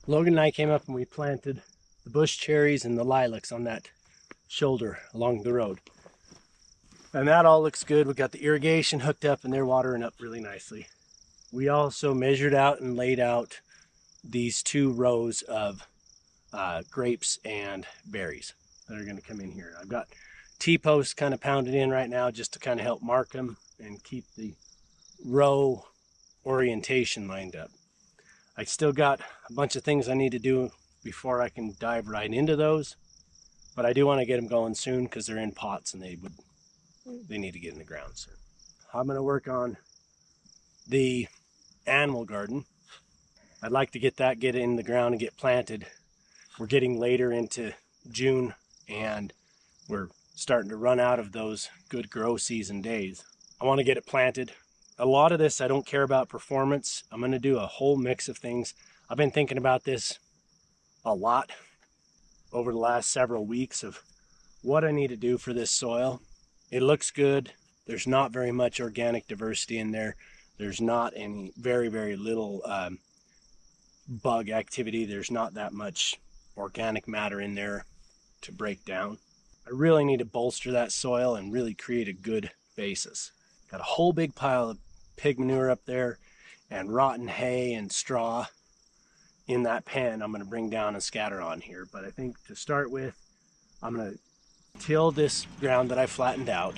Logan and I came up and we planted the bush cherries and the lilacs on that shoulder along the road. And that all looks good. We got the irrigation hooked up and they're watering up really nicely. We also measured out and laid out these 2 rows of grapes and berries that are going to come in here. I've got T-posts kind of pounded in right now just to kind of help mark them and keep the row orientation lined up. I still got a bunch of things I need to do before I can dive right into those, but I do want to get them going soon because they're in pots and they need to get in the ground soon. I'm going to work on the animal garden. I'd like to get it in the ground and get planted. We're getting later into June and we're starting to run out of those good grow season days. I want to get it planted. A lot of this I don't care about performance. I'm going to do a whole mix of things. I've been thinking about this a lot over the last several weeks of what I need to do for this soil. It looks good. There's not very much organic diversity in there. There's not any, very little bug activity. There's not that much organic matter in there to break down. I really need to bolster that soil and really create a good basis. Got a whole big pile of pig manure up there and rotten hay and straw in that pen I'm going to bring down and scatter on here. But I think to start with, I'm going to till this ground that I flattened out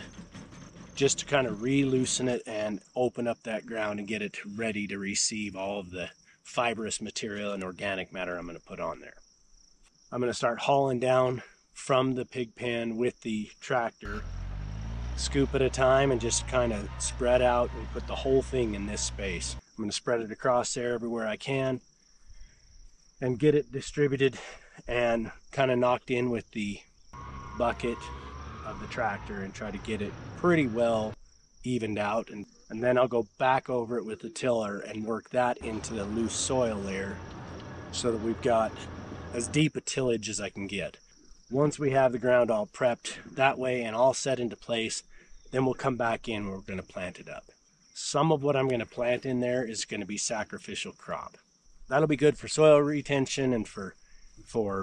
just to kind of re-loosen it and open up that ground and get it ready to receive all of the fibrous material and organic matter I'm going to put on there. I'm going to start hauling down from the pig pen with the tractor, scoop at a time, and just kind of spread out and put the whole thing in this space. I'm going to spread it across there everywhere I can and get it distributed and kind of knocked in with the bucket of the tractor and try to get it pretty well evened out, and then I'll go back over it with the tiller and work that into the loose soil layer so that we've got as deep a tillage as I can get. Once we have the ground all prepped that way and all set into place, then we'll come back in and we're going to plant it up. Some of what I'm going to plant in there is going to be sacrificial crop. That'll be good for soil retention and for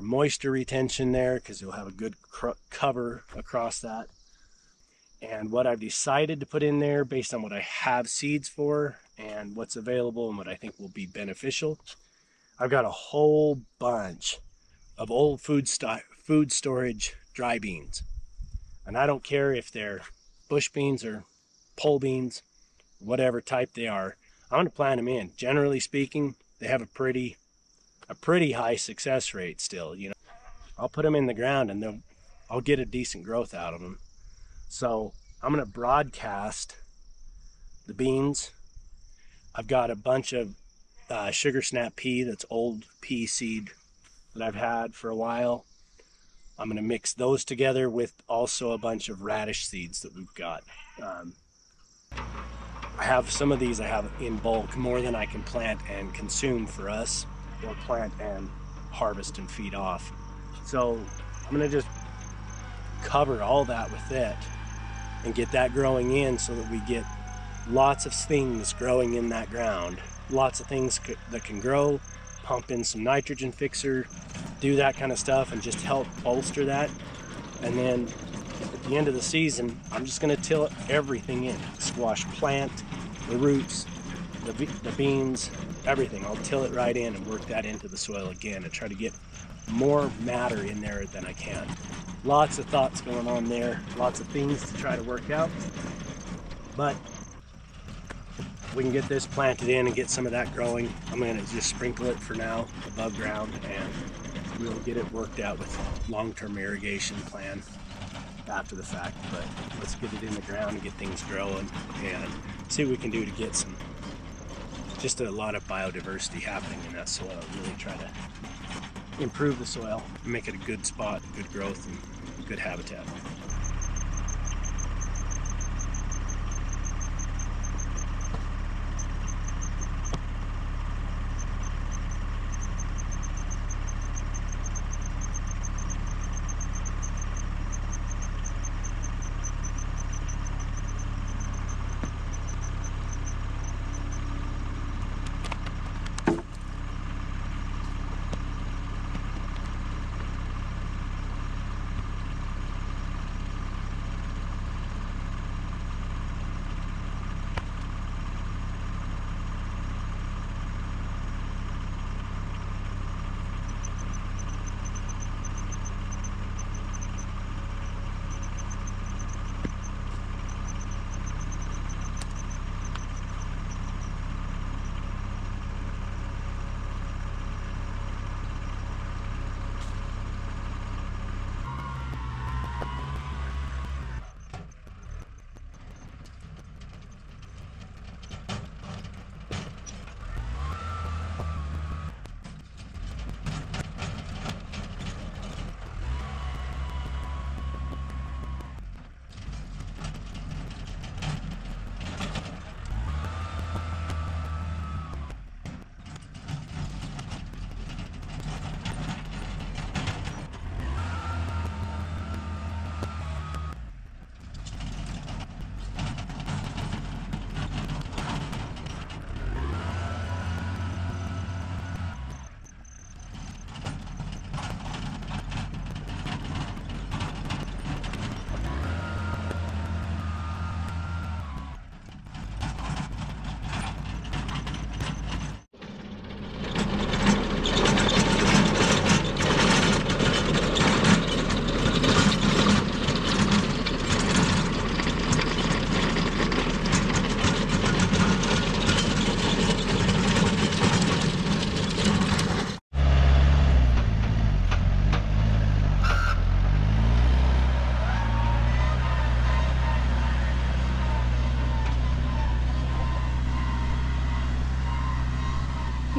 moisture retention there, because you'll have a good cover across that. And what I've decided to put in there based on what I have seeds for and what's available and what I think will be beneficial, I've got a whole bunch of old food storage dry beans. And I don't care if they're bush beans or pole beans, whatever type they are, I'm going to plant them in. Generally speaking, they have a pretty high success rate still. You know, I'll put them in the ground and I'll get a decent growth out of them. So I'm going to broadcast the beans. I've got a bunch of sugar snap pea, that's old pea seed that I've had for a while. I'm going to mix those together with also a bunch of radish seeds that we've got. I have some of these I have in bulk, more than I can plant and consume for us, or plant and harvest and feed off. So I'm going to just cover all that with it and get that growing in so that we get lots of things growing in that ground. Lots of things that can grow, pump in some nitrogen fixer, do that kind of stuff and just help bolster that. And then at the end of the season, I'm just going to till everything in. Squash plant, the roots, the beans, everything. I'll till it right in and work that into the soil again and try to get more matter in there than I can. Lots of thoughts going on there, lots of things to try to work out. But we can get this planted in and get some of that growing. I'm going to just sprinkle it for now above ground, and we'll get it worked out with long-term irrigation plan after the fact. But let's get it in the ground and get things growing and see what we can do to get just a lot of biodiversity happening in that soil. Really try to improve the soil, make it a good spot, good growth, and good habitat.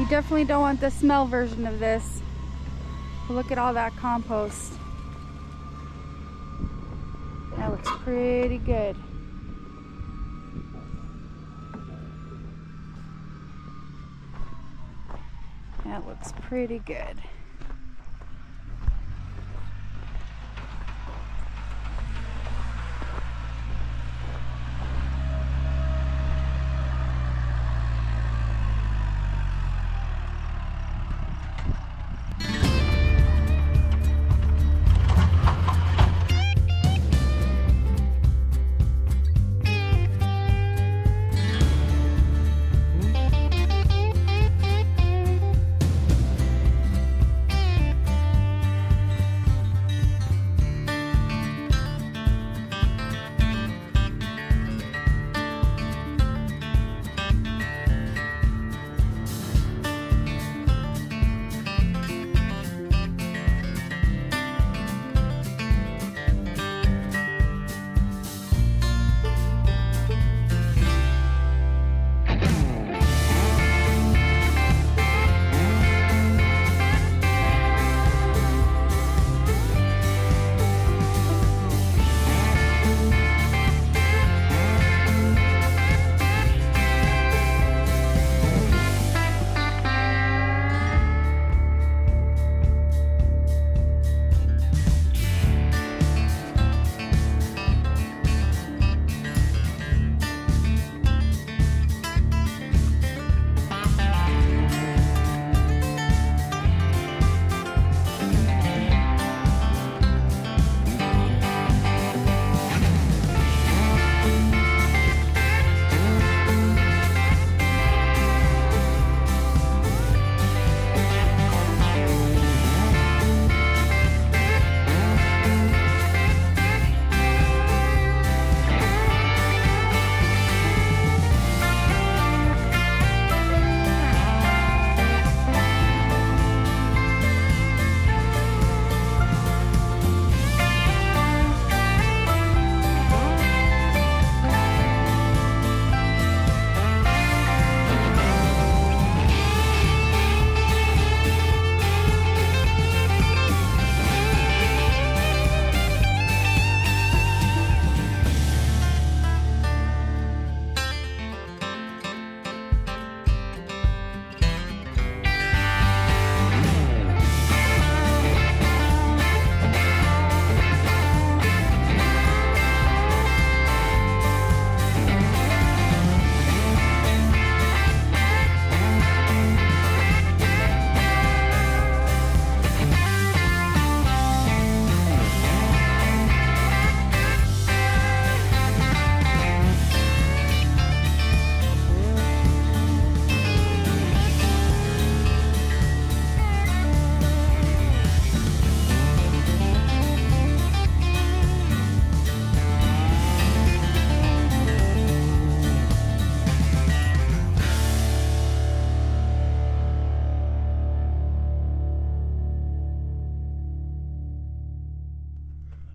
You definitely don't want the smell version of this. But look at all that compost. That looks pretty good. That looks pretty good.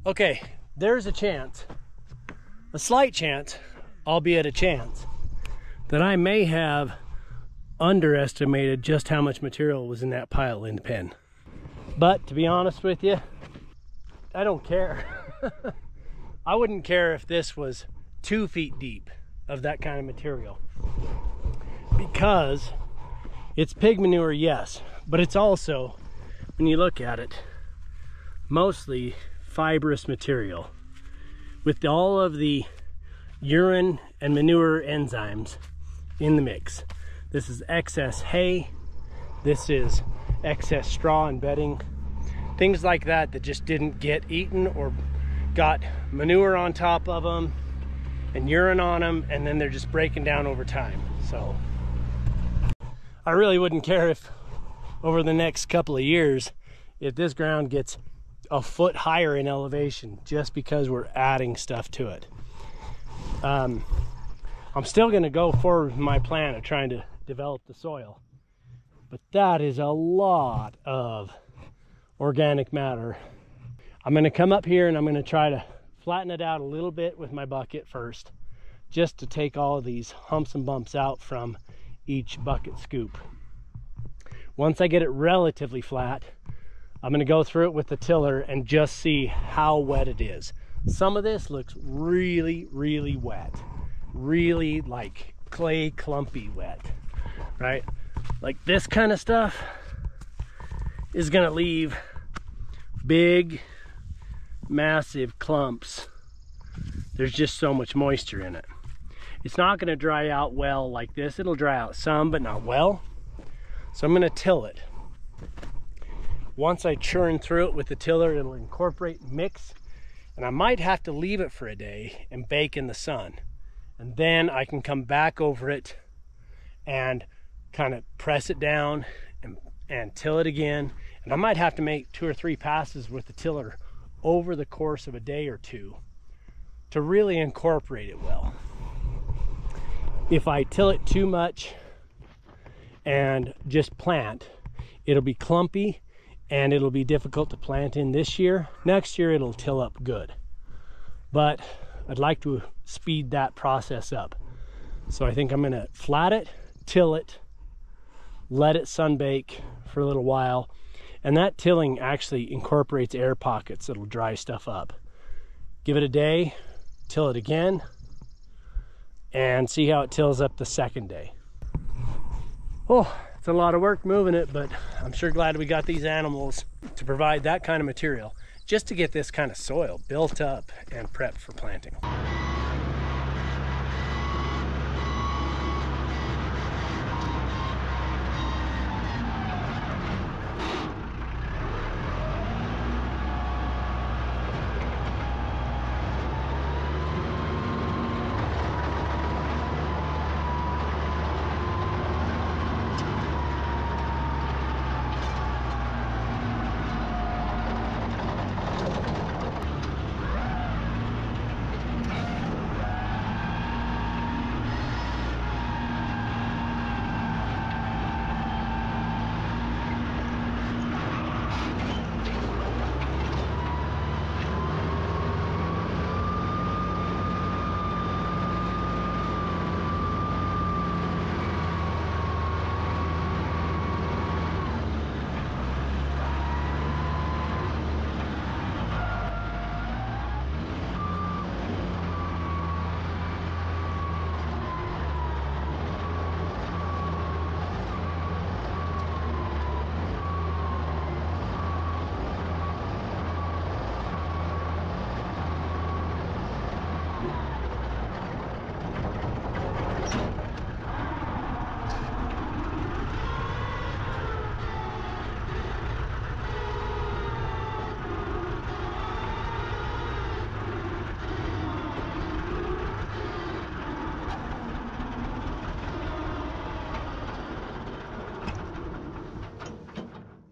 Okay, there's a chance, a slight chance, albeit a chance, that I may have underestimated just how much material was in that pile in the pen. But to be honest with you, I don't care. I wouldn't care if this was 2 feet deep of that kind of material, because it's pig manure, yes, but it's also, when you look at it, mostly fibrous material with all of the urine and manure enzymes in the mix. This is excess hay, this is excess straw and bedding, things like that that just didn't get eaten or got manure on top of them and urine on them, and then they're just breaking down over time. So I really wouldn't care if over the next couple of years if this ground gets a foot higher in elevation just because we're adding stuff to it. I'm still going to go forward with my plan of trying to develop the soil, but that is a lot of organic matter. I'm going to come up here and I'm going to try to flatten it out a little bit with my bucket first, just to take all of these humps and bumps out from each bucket scoop. Once I get it relatively flat, I'm going to go through it with the tiller and just see how wet it is. Some of this looks really, really wet. Really like clay clumpy wet, right? Like this kind of stuff is going to leave big, massive clumps. There's just so much moisture in it. It's not going to dry out well like this. It'll dry out some, but not well. So I'm going to till it. Once I churn through it with the tiller, it'll incorporate and mix, and I might have to leave it for a day and bake in the sun. And then I can come back over it and kind of press it down and till it again. And I might have to make 2 or 3 passes with the tiller over the course of a day or two to really incorporate it well. If I till it too much and just plant, it'll be clumpy and it'll be difficult to plant in this year. Next year it'll till up good. But I'd like to speed that process up. So I think I'm gonna flat it, till it, let it sunbake for a little while. And that tilling actually incorporates air pockets that'll dry stuff up. Give it a day, till it again, and see how it tills up the second day. Oh, it's a lot of work moving it, but I'm sure glad we got these animals to provide that kind of material just to get this kind of soil built up and prepped for planting.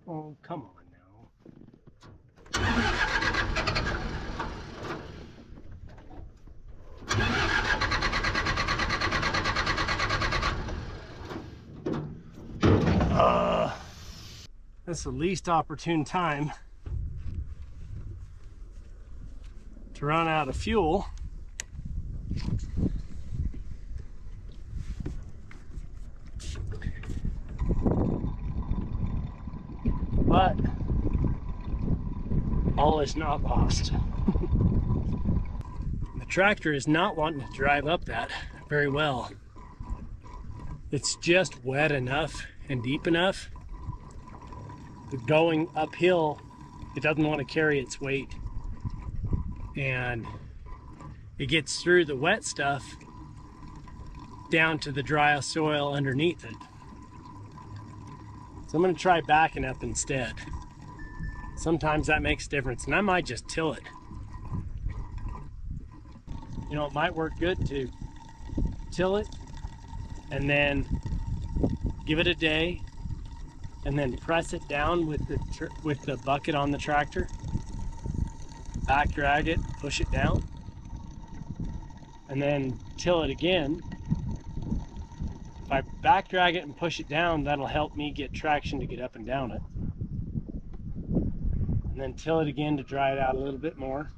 Oh, come on now. That's the least opportune time to run out of fuel. But all is not lost. The tractor is not wanting to drive up that very well. It's just wet enough and deep enough. But going uphill, it doesn't want to carry its weight. And it gets through the wet stuff down to the dry soil underneath it. So I'm going to try backing up instead. Sometimes that makes a difference, and I might just till it. You know, it might work good to till it and then give it a day and then press it down with the bucket on the tractor, back drag it, push it down, and then till it again. If I back drag it and push it down, that'll help me get traction to get up and down it. And then till it again to dry it out a little bit more.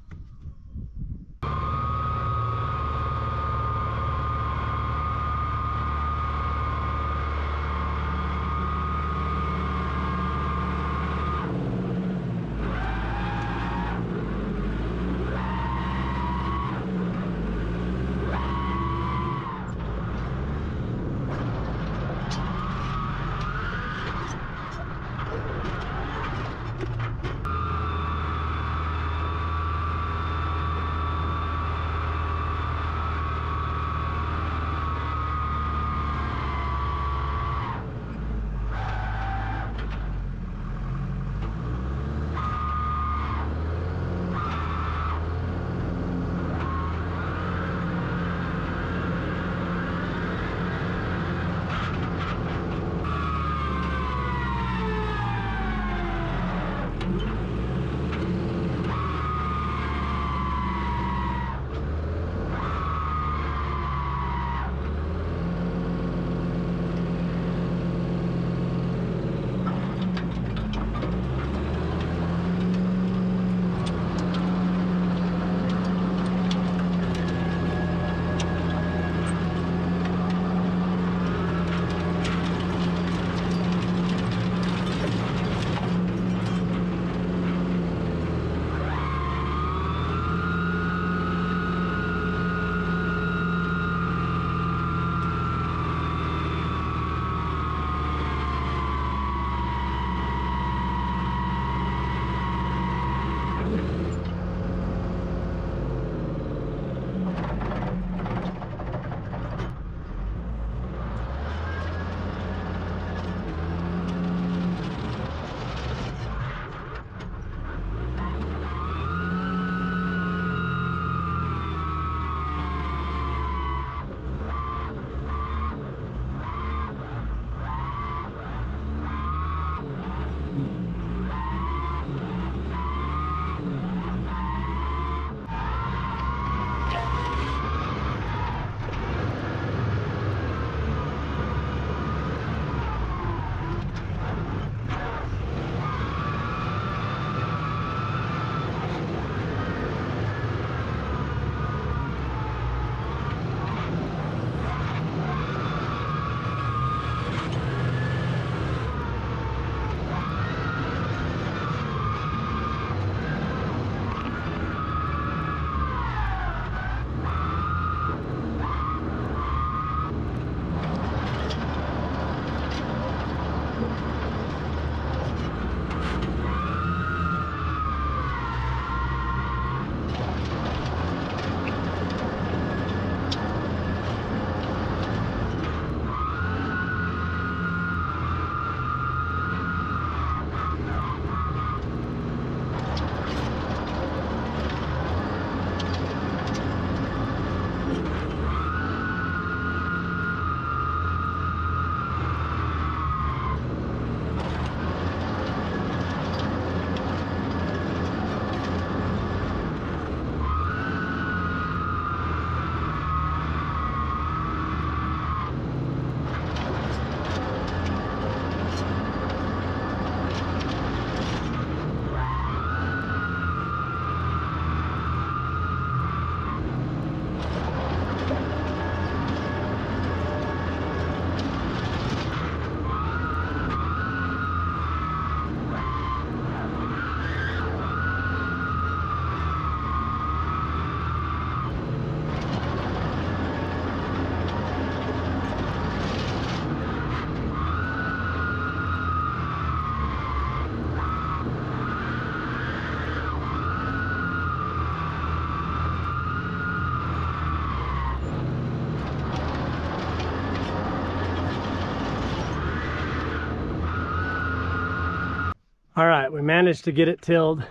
All right, we managed to get it tilled.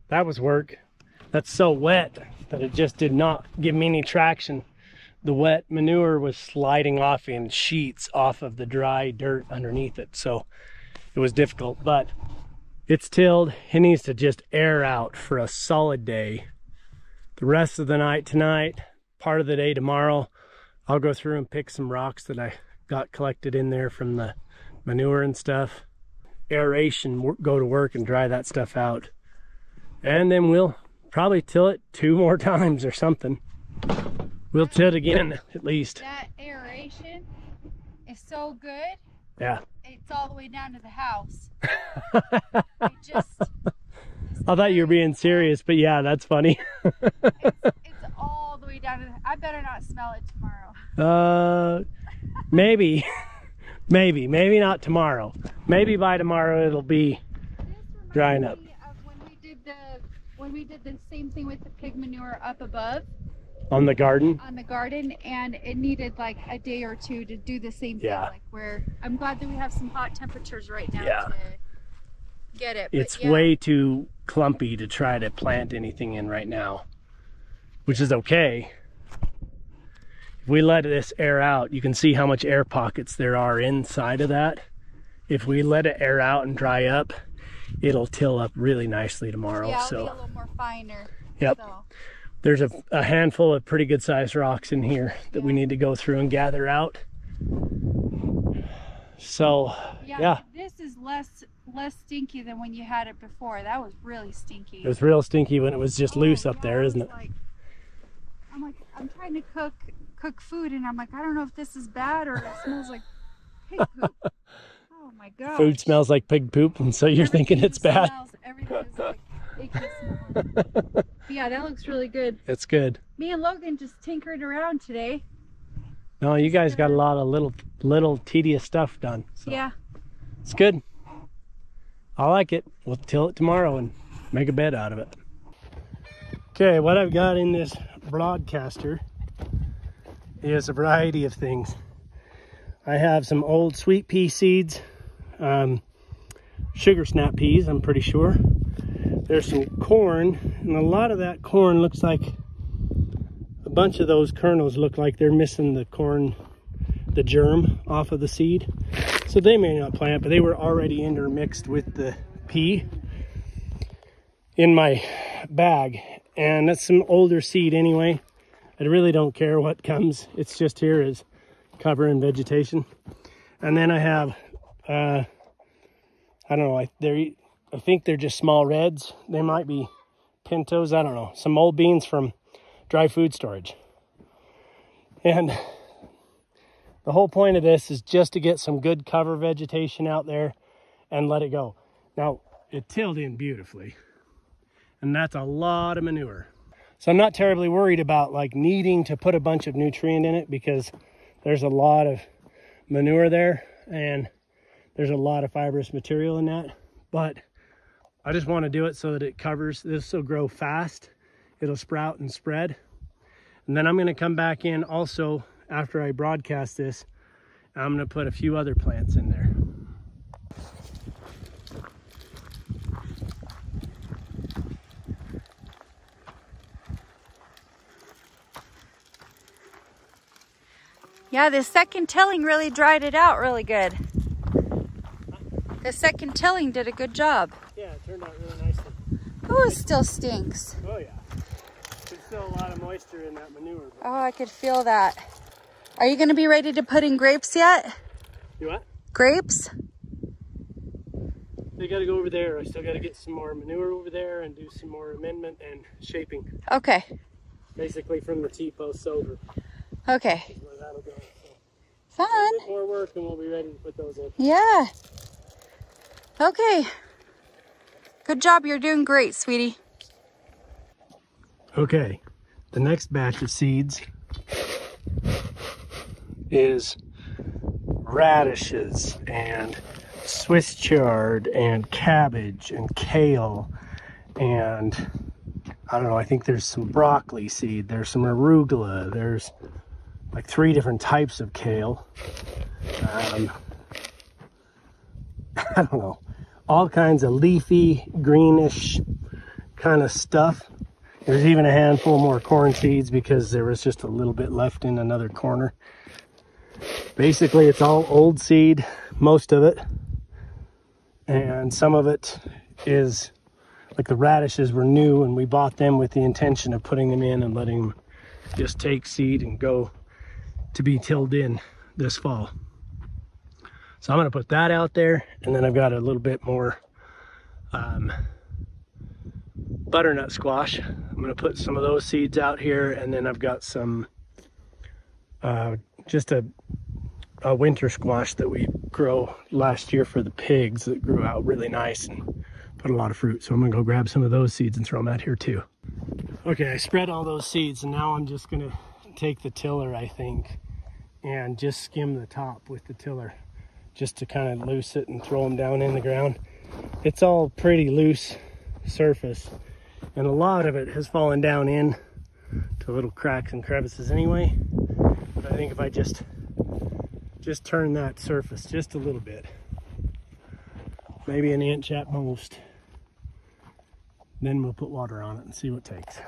That was work. That's so wet that it just did not give me any traction. The wet manure was sliding off in sheets off of the dry dirt underneath it, so it was difficult, but it's tilled. It needs to just air out for a solid day. The rest of the night tonight, part of the day tomorrow, I'll go through and pick some rocks that I got collected in there from the manure and stuff. Aeration, go to work and dry that stuff out. And then we'll probably till it 2 more times or something. We'll till it again at least. That aeration is so good. Yeah. It's all the way down to the house. I thought you were being serious, but yeah, that's funny. it's all the way down to the, I better not smell it tomorrow. Maybe. Maybe not tomorrow. Maybe by tomorrow it'll be drying up. When we did the same thing with the pig manure up above. On the garden? On the garden, and it needed like a day or two to do the same thing. Yeah. Like where I'm glad that we have some hot temperatures right now Yeah. to get it. It's way too clumpy to try to plant anything in right now, which is okay. If we let this air out, you can see how much air pockets there are inside of that. If we let it air out and dry up, it'll till up really nicely tomorrow. Yeah, so it'll be a little more finer. Yep. So. There's a handful of pretty good sized rocks in here that we need to go through and gather out. So yeah. This is less stinky than when you had it before. That was really stinky. It was real stinky when it was just loose up there, isn't it? I'm trying to cook food, and I'm like, I don't know if this is bad or it smells like pig poop. Oh my god. Food smells like pig poop, and so you're thinking it's bad. Everything is like icky smelling. Yeah, that looks really good. It's good. Me and Logan just tinkered around today. No, you guys got a lot of little tedious stuff done. So yeah. It's good. I like it. We'll till it tomorrow and make a bed out of it. Okay, what I've got in this broadcaster is a variety of things. I have some old sweet pea seeds, sugar snap peas, I'm pretty sure. There's some corn, and a lot of that corn looks like, a bunch of those kernels look like they're missing the corn, the germ off of the seed. So they may not plant, but they were already intermixed with the pea in my bag. And that's some older seed anyway. I really don't care what comes. It's just here is cover and vegetation. And then I have, I don't know, I think they're just small reds. They might be pintos, I don't know. Some old beans from dry food storage. And the whole point of this is just to get some good cover vegetation out there and let it go. Now, it tilled in beautifully, and that's a lot of manure. So I'm not terribly worried about like needing to put a bunch of nutrient in it, because there's a lot of manure there and there's a lot of fibrous material in that. But I just want to do it so that it covers. This will grow fast. It'll sprout and spread. And then I'm going to come back in also after I broadcast this. I'm going to put a few other plants in there. Yeah, the second tilling really dried it out really good. The second tilling did a good job. Yeah, it turned out really nicely. Oh, it still stinks. Oh yeah. There's still a lot of moisture in that manure. Oh, I could feel that. Are you going to be ready to put in grapes yet? You what? Grapes? I got to go over there. I still got to get some more manure over there and do some more amendment and shaping. Okay. Basically from the T-posts over. Okay. That's where that'll go. So Fun. a bit more work and we'll be ready to put those in. Yeah. Okay. Good job. You're doing great, sweetie. Okay. The next batch of seeds is radishes and Swiss chard and cabbage and kale and I don't know, I think there's some broccoli seed, there's some arugula, there's like 3 different types of kale. I don't know. all kinds of leafy, greenish kind of stuff. There's even a handful more corn seeds because there was just a little bit left in another corner. Basically, it's all old seed, most of it. And some of it is, like the radishes were new, and we bought them with the intention of putting them in and letting them just take seed and go to be tilled in this fall. So I'm going to put that out there, and then I've got a little bit more butternut squash. I'm going to put some of those seeds out here, and then I've got some just a winter squash that we grow last year for the pigs that grew out really nice and put a lot of fruit. So I'm gonna go grab some of those seeds and throw them out here too. Okay, I spread all those seeds, and now I'm just gonna take the tiller, I think, and just skim the top with the tiller just to kind of loose it and throw them down in the ground. It's all pretty loose surface, and a lot of it has fallen down in to little cracks and crevices anyway. But I think if I just turn that surface just a little bit, maybe an inch at most, then we'll put water on it and see what takes.